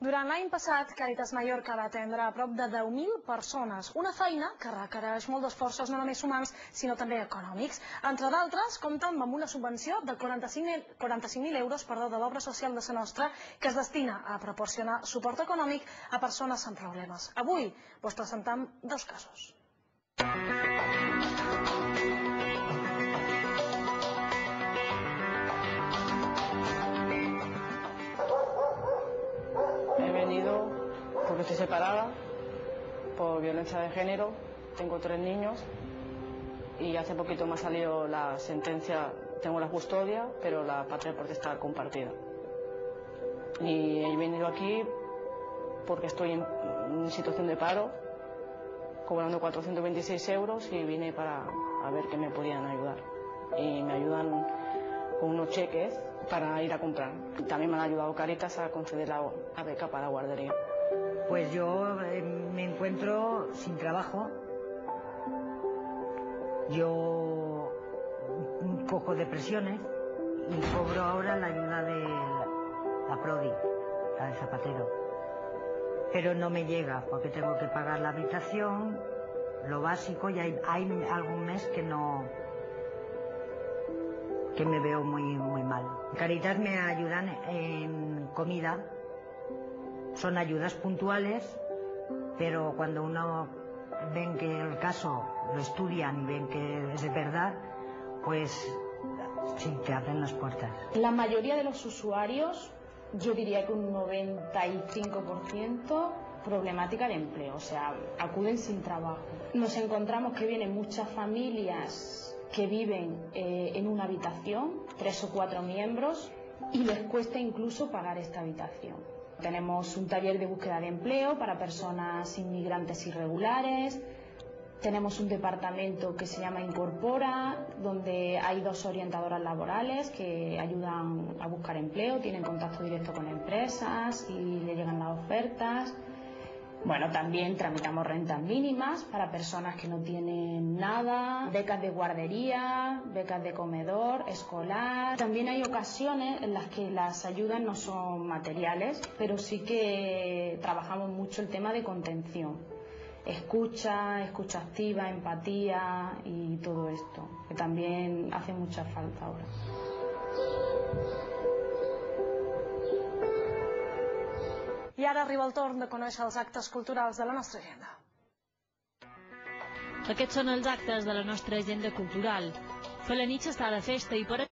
Durant l'any passat, Càritas Mallorca va atendre a prop de 10.000 persones, una feina que requereix molt d'esforços no només humans, sinó també econòmics. Entre d'altres, compten amb una subvenció de 45.000 euros de l'obra social de Sa Nostra, que es destina a proporcionar suport econòmic a persones amb problemes. Avui vos presentam dos casos. He venido porque estoy separada por violencia de género, tengo 3 niños y hace poquito me ha salido la sentencia, tengo la custodia, pero la patria potestad compartida. Y he venido aquí porque estoy en situación de paro, cobrando 426 euros y vine para ver qué me podían ayudar. Y me ayudan con unos cheques para ir a comprar. También me han ayudado Càritas a conceder la beca para la guardería. Pues yo me encuentro sin trabajo. Yo cojo depresiones y cobro ahora la ayuda de la Prodi, la de Zapatero. Pero no me llega porque tengo que pagar la habitación, lo básico, y hay algún mes que me veo muy mal. Càritas me ayudan en comida, son ayudas puntuales, pero cuando uno ven que el caso lo estudian y ven que es de verdad, pues sí, te abren las puertas. La mayoría de los usuarios, yo diría que un 95%, problemática de empleo, o sea, acuden sin trabajo. Nos encontramos que vienen muchas familias que viven en una habitación, 3 o 4 miembros, y les cuesta incluso pagar esta habitación. Tenemos un taller de búsqueda de empleo para personas inmigrantes irregulares, tenemos un departamento que se llama Incorpora, donde hay 2 orientadoras laborales que ayudan a buscar empleo, tienen contacto directo con empresas y le llegan las ofertas. Bueno, también tramitamos rentas mínimas para personas que no tienen nada, becas de guardería, becas de comedor, escolar. También hay ocasiones en las que las ayudas no son materiales, pero sí que trabajamos mucho el tema de contención. Escucha activa, empatía y todo esto, que también hace mucha falta ahora. I ara arriba el torn de conèixer els actes culturals de la nostra agenda. Aquests són els actes de la nostra agenda cultural. Felanitx està de festa i per